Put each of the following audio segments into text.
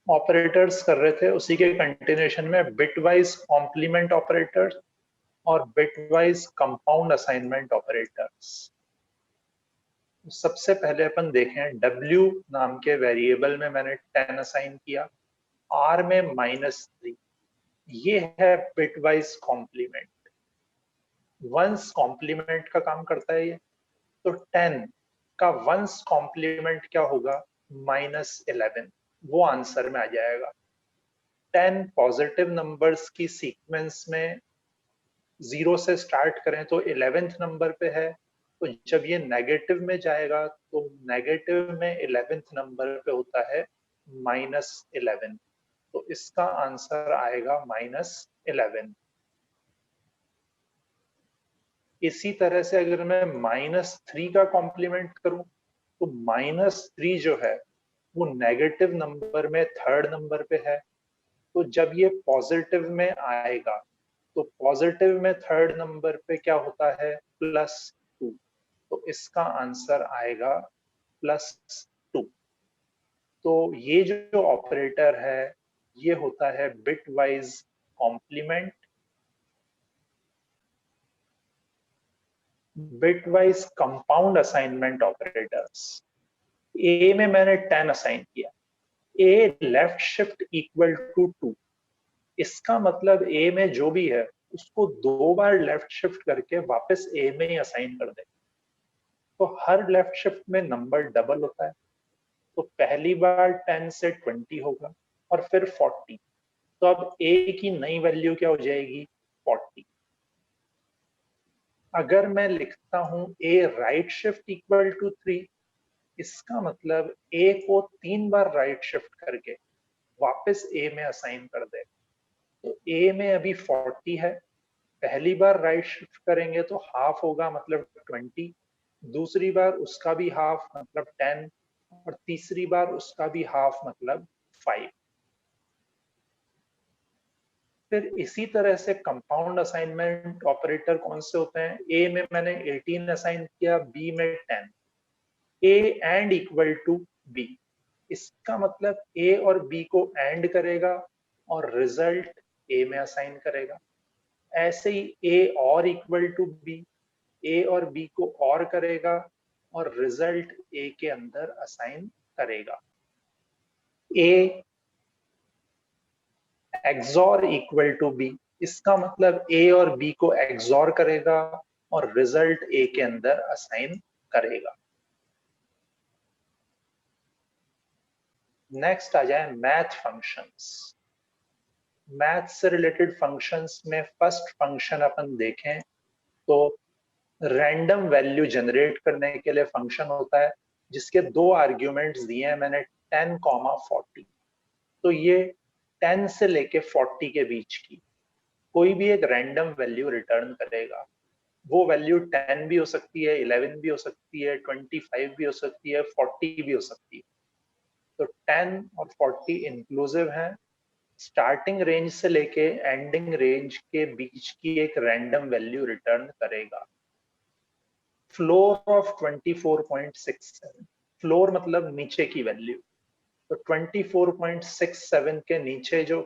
Operators कर रहे थे, उसी के कंटिन्यूएशन में बिटवाइज कॉम्प्लीमेंट ऑपरेटर्स और बिटवाइज कंपाउंड असाइनमेंट ऑपरेटर्स। सबसे पहले अपन देखें, W नाम के वेरिएबल में मैंने 10 असाइन किया, R में -3, ये है बिटवाइज कॉम्प्लीमेंट। वंस कॉम्प्लीमेंट का काम करता है ये, तो 10 का वंस कॉम्प्लीमेंट क्या होगा, -11, वो आंसर में आ जाएगा। 10 पॉजिटिव नंबर्स की सीक्वेंस में 0 से स्टार्ट करें तो 11th नंबर पे है, तो जब ये नेगेटिव में जाएगा तो नेगेटिव में 11th नंबर पे होता है -11, तो इसका आंसर आएगा -11। इसी तरह से अगर मैं -3 का कॉम्प्लीमेंट करूं, तो -3 जो है वो नेगेटिव नंबर में थर्ड नंबर पे है, तो जब ये पॉजिटिव में आएगा तो पॉजिटिव में थर्ड नंबर पे क्या होता है, +2, तो इसका आंसर आएगा +2। तो ये जो ऑपरेटर है ये होता है bitwise complement. Bitwise compound assignment operators, A में मैंने 10 असाइन किया, A left shift equal to 2, इसका मतलब ए में जो भी है उसको 2 बार लेफ्ट शिफ्ट करके वापस ए में ही असाइन कर दे, तो हर लेफ्ट शिफ्ट में नंबर डबल होता है, तो पहली बार 10 से 20 होगा और फिर 40, तो अब ए की नई वैल्यू क्या हो जाएगी, 40। अगर मैं लिखता हूं ए राइट शिफ्ट इक्वल टू 3, इसका मतलब ए को 3 बार राइट शिफ्ट करके वापस ए में असाइन कर दे, तो ए में अभी 40 है, पहली बार राइट शिफ्ट करेंगे तो हाफ होगा मतलब 20, दूसरी बार उसका भी हाफ मतलब 10, और तीसरी बार उसका भी हाफ मतलब 5। फिर इसी तरह से कंपाउंड असाइनमेंट ऑपरेटर कौन से होते हैं, ए में मैंने 18 असाइन किया, बी में 10, A and equal to B, इसका मतलब ए और बी को एंड करेगा और रिजल्ट ए में असाइन करेगा। ऐसे ही ए और इक्वल टू बी, ए और बी को और करेगा और रिजल्ट ए के अंदर असाइन करेगा। A xor equal to B, इसका मतलब ए और बी को एक्सॉर करेगा और रिजल्ट ए के अंदर असाइन करेगा। नेक्स्ट आ जाए मैथ फंक्शंस। मैथ से रिलेटेड फंक्शंस में फर्स्ट फंक्शन अपन देखें तो रैंडम वैल्यू जनरेट करने के लिए फंक्शन होता है जिसके 2 आर्ग्यूमेंट्स दिए हैं मैंने, 10, 40, तो ये 10 से लेके 40 के बीच की कोई भी एक रैंडम वैल्यू रिटर्न करेगा। वो वैल्यू 10 भी हो सकती है, 11 भी हो सकती है, 25 भी हो सकती है, 40 भी हो सकती है। तो 10 और 40 इंक्लूसिव हैं, स्टार्टिंग रेंज से लेके एंडिंग रेंज के बीच की एक रैंडम वैल्यू रिटर्न करेगा। फ्लोर ऑफ 24.67, फ्लोर मतलब नीचे की वैल्यू, तो 24.67 के नीचे जो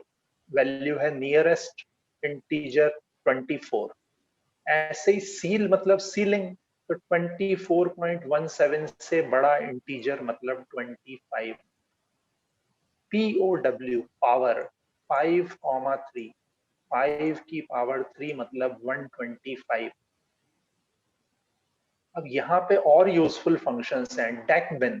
वैल्यू है नियरेस्ट इंटीजर 24। ऐसे ही सील मतलब सीलिंग, तो 24.17 से बड़ा इंटीजर मतलब 25। POW पावर 5,3, 5 की पावर 3 मतलब 125। अब यहाँ पे और यूजफुल फंक्शंस हैं, डेकबिन,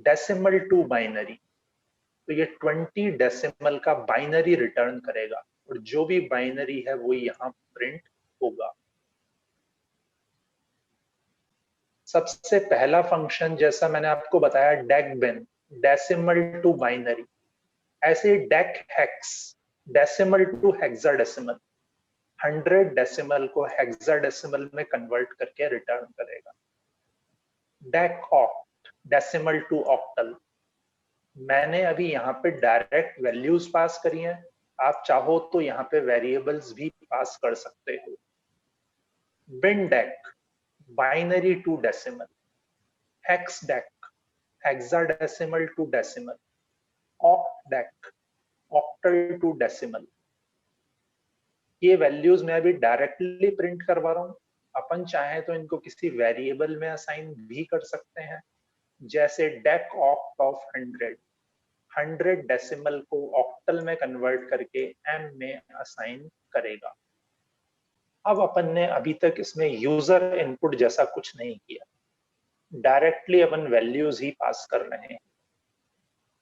डेसिमल टू बाइनरी, तो ये 20 डेसिमल का बाइनरी रिटर्न करेगा और जो भी बाइनरी है वो यहाँ प्रिंट होगा। सबसे पहला फंक्शन जैसा मैंने आपको बताया डेकबिन, डेसिमल टू बाइनरी, ऐसे ही dec hex, decimal to hexadecimal, 100 decimal को हेक्साडेसिमल में कन्वर्ट करके रिटर्न करेगा। Dec oct, decimal to octal, मैंने अभी यहाँ पे डायरेक्ट वैल्यूज पास करी हैं, आप चाहो तो यहाँ पे वेरिएबल्स भी पास कर सकते हो। Bin dec, binary to decimal, hex dec, hexadecimal to decimal, oct octal to decimal. ये वैल्यूज मैं अभी डायरेक्टली प्रिंट करवा रहा हूं। अपन चाहे तो इनको किसी वेरिएबल में असाइन भी कर सकते हैं, जैसे डेक ऑक्ट ऑफ 100 डेसिमल को ऑक्टल में कन्वर्ट करके एम में असाइन करेगा। अब अपन ने अभी तक इसमें यूजर इनपुट जैसा कुछ नहीं किया, डायरेक्टली अपन वैल्यूज ही पास कर रहे हैं।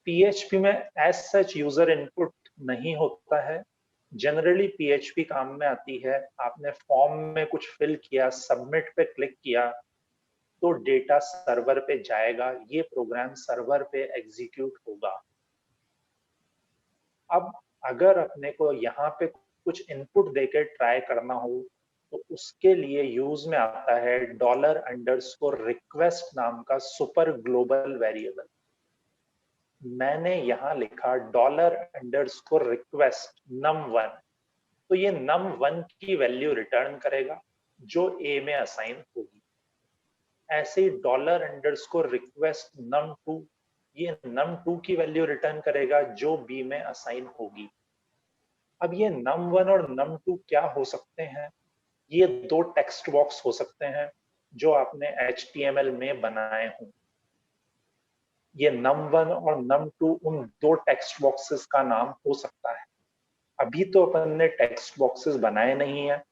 पीएचपी में एज सच यूजर इनपुट नहीं होता है। जनरली पीएचपी काम में आती है, आपने फॉर्म में कुछ फिल किया, सबमिट पे क्लिक किया तो डेटा सर्वर पे जाएगा, ये प्रोग्राम सर्वर पे एग्जीक्यूट होगा। अब अगर अपने को यहाँ पे कुछ इनपुट देके ट्राई करना हो तो उसके लिए यूज में आता है $_request नाम का सुपर ग्लोबल वेरिएबल। मैंने यहाँ लिखा $_request num1, तो ये num1 की वैल्यू रिटर्न करेगा जो ए में असाइन होगी। ऐसे ही $_request num2, ये num2 की वैल्यू रिटर्न करेगा जो बी में असाइन होगी। अब ये num1 और num2 क्या हो सकते हैं? ये दो टेक्स्ट बॉक्स हो सकते हैं जो आपने HTML में बनाए हों। ये num1 और num2 उन दो टेक्स्ट बॉक्सेस का नाम हो सकता है। अभी तो अपन ने टेक्स्ट बॉक्सेस बनाए नहीं है,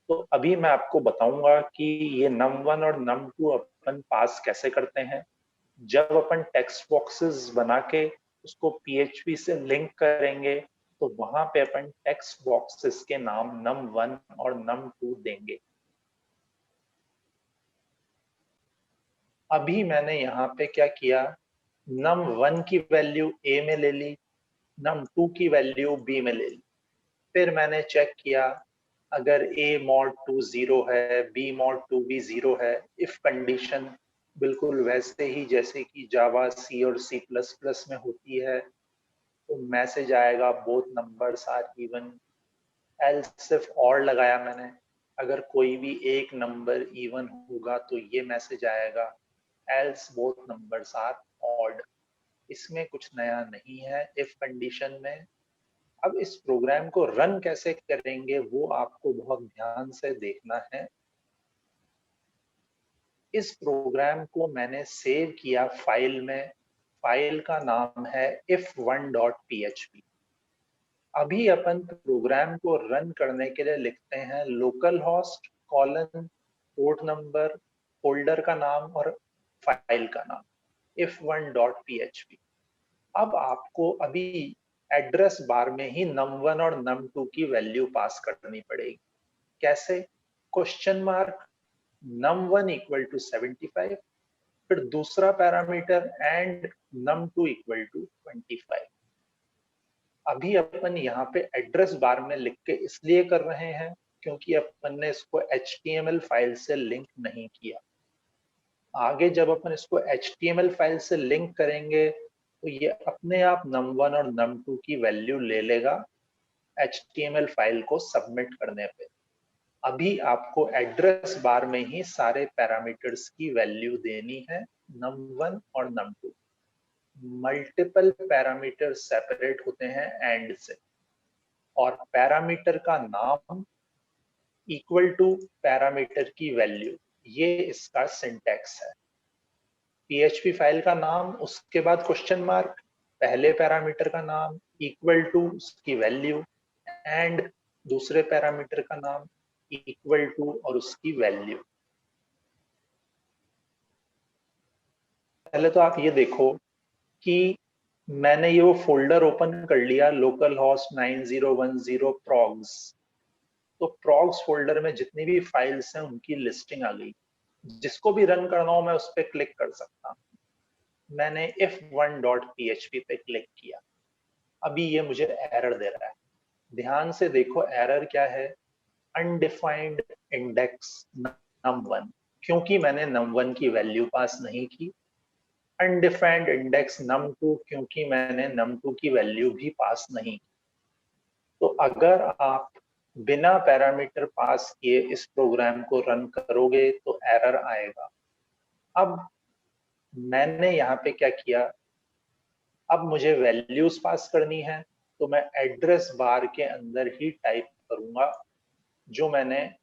तो अभी मैं आपको बताऊंगा कि ये num1 और num2 अपन पास कैसे करते हैं। जब अपन टेक्स्ट बॉक्सेस बना के उसको PHP से लिंक करेंगे तो वहां पे अपन टेक्स्ट बॉक्सेस के नाम num1 और num2 देंगे। अभी मैंने यहाँ पे क्या किया, num1 की वैल्यू a में ले ली, num2 की वैल्यू b में ले ली। फिर मैंने चेक किया, अगर a mod 2 0 है, b mod 2 भी 0 है, इफ कंडीशन बिल्कुल वैसे ही जैसे कि जावा, सी और C++ में होती है, तो मैसेज आएगा both numbers are even. Else सिर्फ और लगाया मैंने, अगर कोई भी एक नंबर इवन होगा तो ये मैसेज आएगा, else both numbers are odd. इसमें कुछ नया नहीं है इफ कंडीशन में। अब इस प्रोग्राम को रन कैसे करेंगे वो आपको बहुत ध्यान से देखना है। इस प्रोग्राम को मैंने सेव किया फाइल में, फाइल का नाम है if1.php। अभी अपन प्रोग्राम को रन करने के लिए लिखते हैं local host colon port number, folder का नाम और फाइल का नाम if1.php। अब आपको अभी एड्रेस बार में ही num1 और num2 की वैल्यू पास करनी पड़ेगी। कैसे? Question mark num1 equal to 75, फिर दूसरा parameter and num2 equal to 25। अभी अपन यहाँ पे एड्रेस बार में लिख के इसलिए कर रहे हैं क्योंकि अपन ने इसको HTML फाइल से लिंक नहीं किया। आगे जब अपन इसको HTML फाइल से लिंक करेंगे तो ये अपने आप num1 और num2 की वैल्यू ले लेगा HTML फाइल को सबमिट करने पे। अभी आपको एड्रेस बार में ही सारे पैरामीटर्स की वैल्यू देनी है, num1 और num2। मल्टीपल पैरामीटर सेपरेट होते हैं एंड से, और पैरामीटर का नाम इक्वल टू पैरामीटर की वैल्यू, ये इसका सिंटैक्स है। PHP फाइल का नाम, उसके बाद क्वेश्चन मार्क, पहले पैरामीटर का नाम इक्वल टू उसकी वैल्यू एंड दूसरे पैरामीटर का नाम इक्वल टू और उसकी वैल्यू। पहले तो आप ये देखो कि मैंने ये वो फोल्डर ओपन कर लिया लोकल होस्ट 9010 progs। तो progs फोल्डर में जितनी भी फाइल्स हैं उनकी लिस्टिंग आ गई। जिसको भी रन करना हो मैं उस पर क्लिक कर सकता हूँ। मैंने if1.php पे क्लिक किया, अभी ये मुझे एरर दे रहा है। ध्यान से देखो एरर क्या है, अनडिफाइंड इंडेक्स num1, क्योंकि मैंने num1 की वैल्यू पास नहीं की। अनडिफाइंड इंडेक्स num2, क्योंकि मैंने num2 की वैल्यू भी पास नहीं की। तो अगर आप बिना पैरामीटर पास किए इस प्रोग्राम को रन करोगे तो एरर आएगा। अब मैंने यहाँ पे क्या किया, अब मुझे वैल्यूज पास करनी है तो मैं एड्रेस बार के अंदर ही टाइप करूंगा, जो मैंने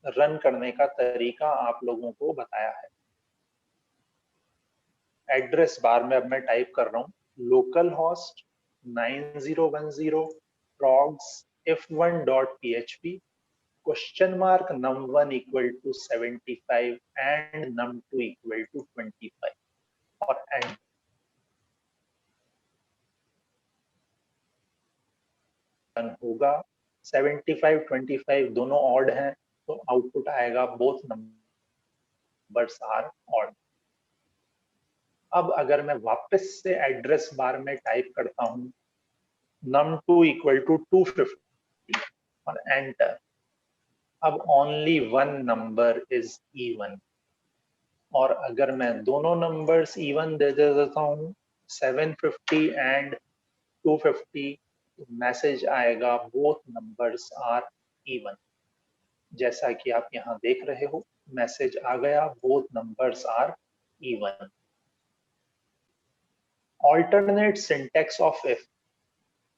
रन करने का तरीका आप लोगों को बताया है। एड्रेस बार में अब मैं टाइप कर रहा हूं local host 9010 progs f1.php question mark num1 equal to 75 and num2 equal to 25 और एंड। होगा 75 25 दोनों ऑड हैं तो आउटपुट आएगा बोथ नंबर्स आर ऑड। अब अगर मैं वापस से एड्रेस बार में टाइप करता हूं num2 equal to 250 और एंटर, अब only one number is even. और अगर मैं दोनों नंबर्स इवन दे देता हूं 750 एंड 250, मैसेज आएगा बोथ नंबर्स आर इवन। जैसा कि आप यहाँ देख रहे हो मैसेज आ गया both numbers are even. Alternate syntax of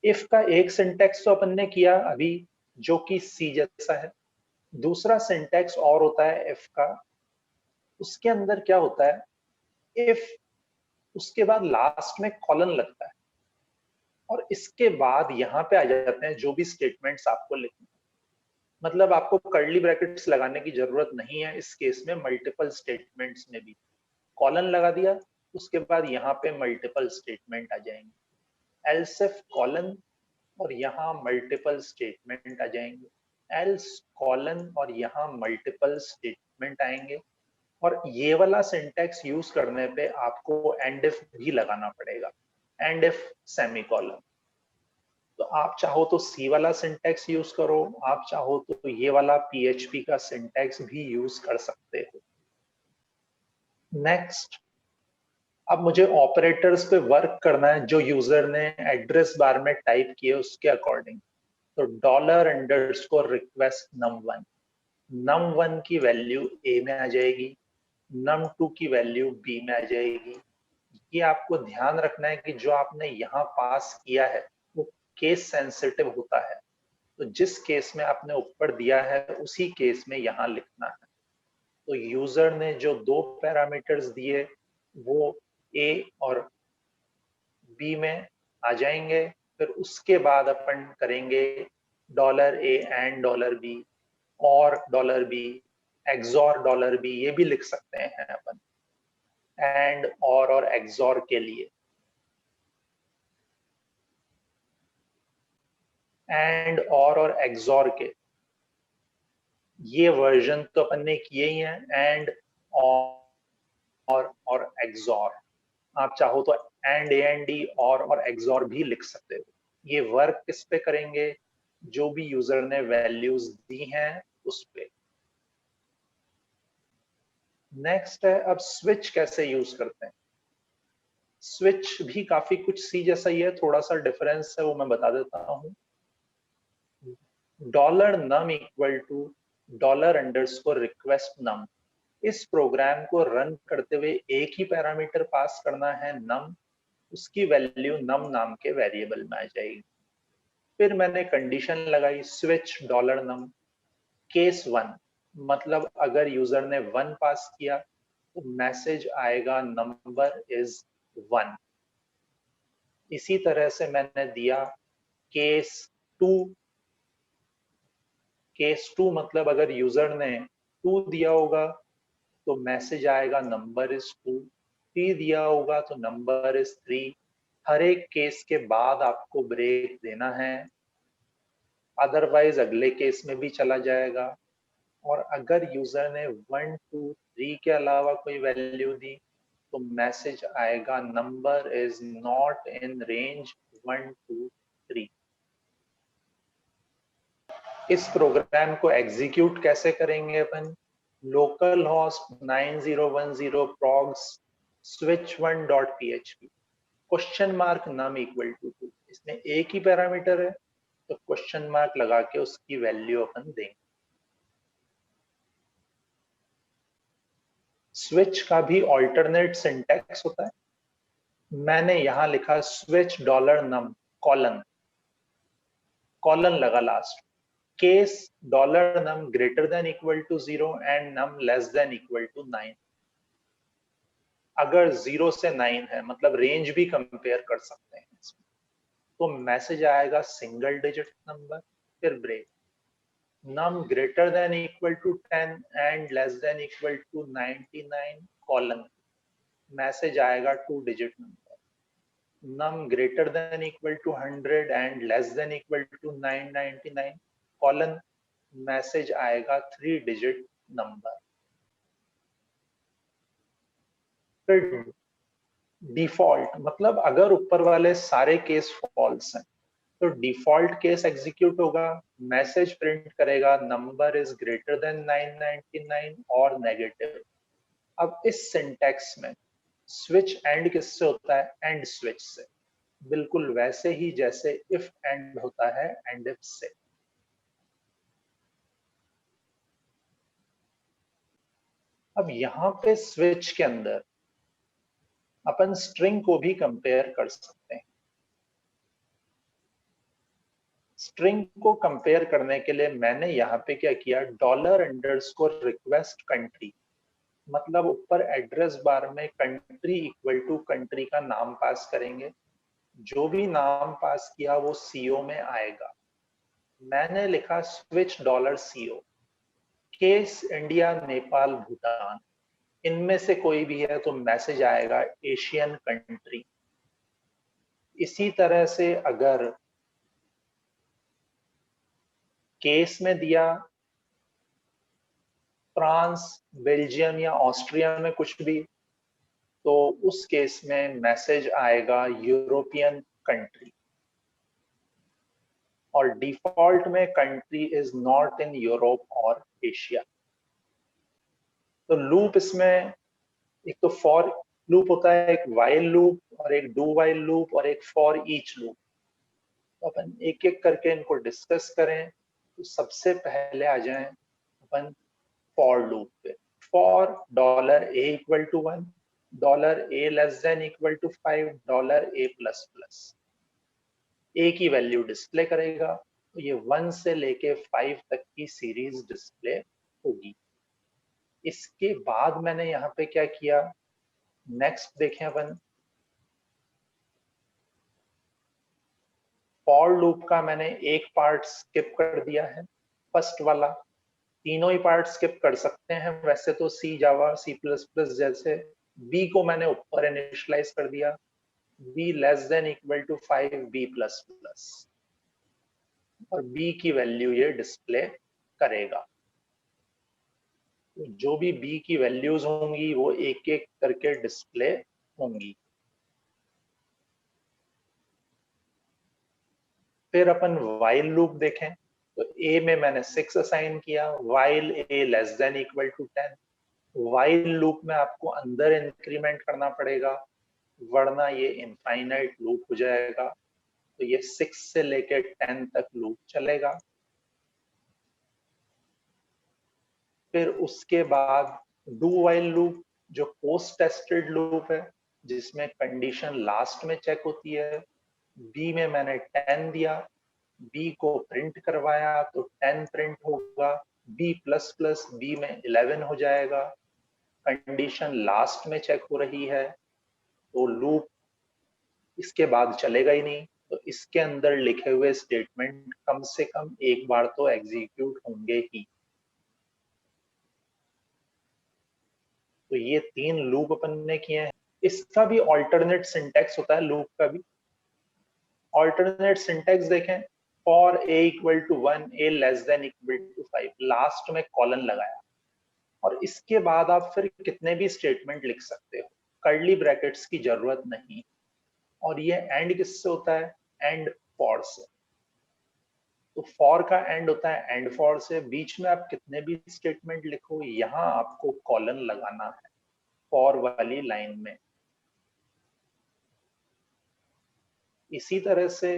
if का एक सिंटेक्स तो अपन ने किया अभी जो कि सी जैसा है, दूसरा सिंटेक्स और होता है इफ का। उसके अंदर क्या होता है, इफ उसके बाद लास्ट में कॉलन लगता है और इसके बाद यहाँ पे आ जाते हैं जो भी स्टेटमेंट्स आपको लिखने, मतलब आपको कर्ली ब्रैकेट्स लगाने की जरूरत नहीं है इस केस में। मल्टीपल स्टेटमेंट्स में भी कॉलन लगा दिया, उसके बाद यहाँ पे मल्टीपल स्टेटमेंट आ जाएंगे। एल्स इफ कॉलन और यहाँ मल्टीपल स्टेटमेंट आ जाएंगे, एल्स कॉलन और यहाँ मल्टीपल स्टेटमेंट आएंगे। और ये वाला सिंटेक्स यूज करने पे आपको एंड इफ भी लगाना पड़ेगा, एंड इफ सेमीकोलन। तो आप चाहो तो सी वाला सिंटेक्स यूज करो, आप चाहो तो ये वाला पीएचपी का सिंटेक्स भी यूज कर सकते हो। नेक्स्ट, अब मुझे ऑपरेटर्स पे वर्क करना है जो यूजर ने एड्रेस बार में टाइप किए उसके अकॉर्डिंग। तो $_request num1, num1 की वैल्यू ए में आ जाएगी, num2 की वैल्यू बी में आ जाएगी। ये आपको ध्यान रखना है कि जो आपने यहाँ पास किया है वो केस सेंसिटिव होता है, तो जिस केस में आपने ऊपर दिया है उसी केस में यहाँ लिखना है। तो यूजर ने जो दो पैरामीटर्स दिए वो ए और बी में आ जाएंगे। फिर उसके बाद अपन करेंगे $A एंड $B और $B एक्सॉर $B, ये भी लिख सकते हैं अपन एंड और एक्सॉर के लिए। एंड और एक्सॉर के ये वर्जन तो अपन ने किए ही हैं, एंड और एक्सॉर। आप चाहो तो एंड डी और एक्सॉर भी लिख सकते हो। ये वर्क किस पे करेंगे, जो भी यूजर ने वैल्यूज दी हैं उस पे। नेक्स्ट है अब स्विच कैसे यूज करते हैं। स्विच भी काफी कुछ सी जैसा ही है, थोड़ा सा डिफरेंस है वो मैं बता देता हूँ। $num equal to $_request num। इस प्रोग्राम को रन करते हुए एक ही पैरामीटर पास करना है num, उसकी वैल्यू num नाम के वेरिएबल में आ जाएगी। फिर मैंने कंडीशन लगाई स्विच $num केस 1, मतलब अगर यूजर ने 1 पास किया तो मैसेज आएगा नंबर इज 1। इसी तरह से मैंने दिया केस 2, केस 2 मतलब अगर यूजर ने 2 दिया होगा तो मैसेज आएगा नंबर इज 2, 3 दिया होगा तो नंबर इज 3। हर एक केस के बाद आपको ब्रेक देना है, अदरवाइज अगले केस में भी चला जाएगा। और अगर यूजर ने 1 2 3 के अलावा कोई वैल्यू दी तो मैसेज आएगा number is not in range 1 2 3। इस प्रोग्राम को एग्जीक्यूट कैसे करेंगे अपन, local host 9010 progs switch1.php question mark num equal to 2। इसमें एक ही पैरामीटर है तो क्वेश्चन मार्क लगा के उसकी वैल्यू अपन देंगे। स्विच का भी ऑल्टरनेट सिंटैक्स होता है। मैंने यहां लिखा switch dollar num colon, colon लगा last, case dollar num greater than equal to 0 and num less than equal to 9। अगर 0 से 9 है मतलब रेंज भी कंपेयर कर सकते हैं इसमें, तो मैसेज आएगा सिंगल डिजिट नंबर, फिर break, num greater than equal to 10 and less than equal to 99 colon, message आएगा 2 digit number, num greater than equal to 100 and less than equal to 999 colon, message आएगा 3 digit number. फिर default मतलब अगर ऊपर वाले सारे case false हैं तो डिफॉल्ट केस एग्जीक्यूट होगा, मैसेज प्रिंट करेगा नंबर इज ग्रेटर देन 999 और नेगेटिव। अब इस सिंटैक्स में स्विच एंड किससे होता है? एंड स्विच से, बिल्कुल वैसे ही जैसे इफ एंड होता है एंड इफ से। अब यहां पे स्विच के अंदर अपन स्ट्रिंग को भी कंपेयर कर सकते हैं। स्ट्रिंग को कंपेयर करने के लिए मैंने यहाँ पे क्या किया, डॉलर अंडरस्कोर रिक्वेस्ट कंट्री, मतलब ऊपर एड्रेस बार में कंट्री इक्वल टू कंट्री का नाम पास करेंगे, जो भी नाम पास किया वो सीओ में आएगा। मैंने लिखा switch dollar CO, case India Nepal Bhutan, इनमें से कोई भी है तो मैसेज आएगा एशियन कंट्री। इसी तरह से अगर केस में दिया फ्रांस, बेल्जियम या ऑस्ट्रिया में कुछ भी, तो उस केस में मैसेज आएगा यूरोपियन कंट्री। और डिफॉल्ट में country is not in Europe और एशिया। तो लूप इसमें एक तो फॉर लूप होता है, एक वाइल लूप और एक डू वाइल लूप और एक फॉर ईच लूप। तो अपन एक एक करके इनको डिस्कस करें। तो सबसे पहले आ जाएं अपन फॉर लूप पे। For dollar A equal to 1, dollar A less than equal to 5, dollar A plus plus, A की वैल्यू डिस्प्ले करेगा। तो ये 1 से लेके 5 तक की सीरीज डिस्प्ले होगी। इसके बाद मैंने यहाँ पे क्या किया, नेक्स्ट देखें अपन, फॉर लूप का मैंने एक पार्ट स्किप कर दिया है, फर्स्ट वाला। तीनों ही पार्ट स्किप कर सकते हैं वैसे तो, C Java C plus plus जैसे। बी को मैंने ऊपर इनिशियलाइज कर दिया, B less than equal to 5, B plus plus, और बी की वैल्यू ये डिस्प्ले करेगा। तो जो भी बी की वैल्यूज होंगी वो एक एक करके डिस्प्ले होंगी। फिर अपन वाइल लूप देखें। तो ए में मैंने 6 असाइन किया, while A less than equal to 10। While loop में आपको अंदर इंक्रीमेंट करना पड़ेगा, वरना ये इनफाइनाइट लूप हो जाएगा। तो ये 6 से लेके 10 तक लूप चलेगा। फिर उसके बाद डू वाइल लूप, जो पोस्ट टेस्टेड लूप है, जिसमें कंडीशन लास्ट में चेक होती है। बी में मैंने 10 दिया, बी को प्रिंट करवाया तो 10 प्रिंट होगा, बी प्लस प्लस बी में 11 हो जाएगा। कंडीशन लास्ट में चेक हो रही है तो लूप इसके बाद चलेगा ही नहीं। तो इसके अंदर लिखे हुए स्टेटमेंट कम से कम एक बार तो एग्जीक्यूट होंगे ही। तो ये 3 लूप अपन ने किए हैं। इसका भी ऑल्टरनेट सिंटैक्स होता है लूप का भी। ऑल्टरनेट सिंटैक्स देखें, for A equal to 1, A less than equal to 5, last में कॉलन लगाया, और इसके बाद आप फिर कितने भी स्टेटमेंट लिख सकते हो, कर्ली ब्रैकेट्स की जरूरत नहीं। और ये एंड किससे होता है? एंड फॉर से। तो फॉर का एंड होता है एंड फॉर से, बीच में आप कितने भी स्टेटमेंट लिखो यहां आपको कॉलन लगाना है फॉर वाली लाइन में। इसी तरह से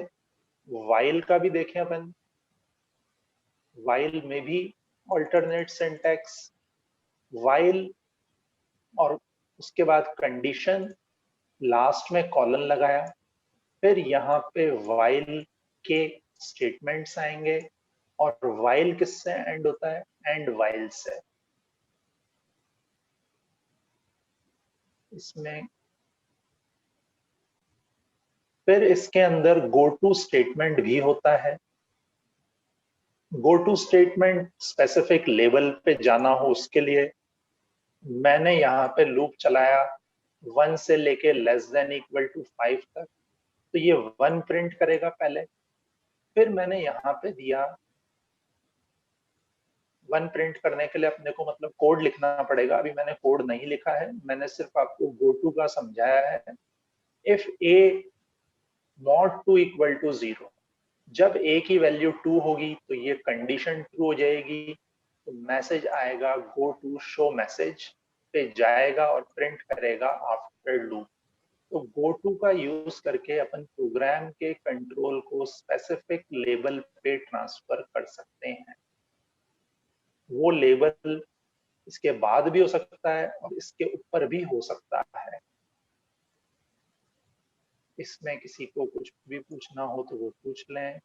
वाइल का भी देखें अपन। वाइल में भी ऑल्टरनेट सिंटैक्स, वाइल और उसके बाद कंडीशन, लास्ट में कॉलन लगाया, फिर यहाँ पे व्हाइल के स्टेटमेंट्स आएंगे और व्हाइल किससे एंड होता है, एंड व्हाइल से। इसमें फिर इसके अंदर गो टू स्टेटमेंट भी होता है। Go to statement specific level पे जाना हो उसके लिए मैंने यहाँ पे लूप चलाया 1 से लेके लेस देन इक्वल टू 5 तक, तो ये 1 प्रिंट करेगा पहले। फिर मैंने यहाँ पे दिया 1 प्रिंट करने के लिए अपने को मतलब कोड लिखना पड़ेगा, अभी मैंने कोड नहीं लिखा है, मैंने सिर्फ आपको गो टू का समझाया है। If A not to equal to 0, जब ए की वैल्यू 2 होगी तो ये कंडीशन ट्रू हो जाएगी, तो मैसेज आएगा गो टू शो मैसेज पे जाएगा और प्रिंट करेगा आफ्टर लूप। तो गो टू का यूज करके अपन प्रोग्राम के कंट्रोल को स्पेसिफिक लेवल पे ट्रांसफर कर सकते हैं। वो लेवल इसके बाद भी हो सकता है और इसके ऊपर भी हो सकता है। इसमें किसी को कुछ भी पूछना हो तो वो पूछ लें।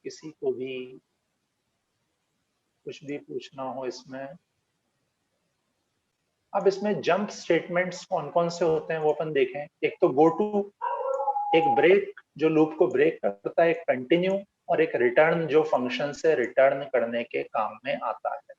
किसी को भी कुछ भी पूछना हो इसमें। अब इसमें जंप स्टेटमेंट्स कौन कौन से होते हैं वो अपन देखें। एक तो गो टू, एक ब्रेक जो लूप को ब्रेक करता है, एक कंटिन्यू और एक रिटर्न जो फंक्शन से रिटर्न करने के काम में आता है।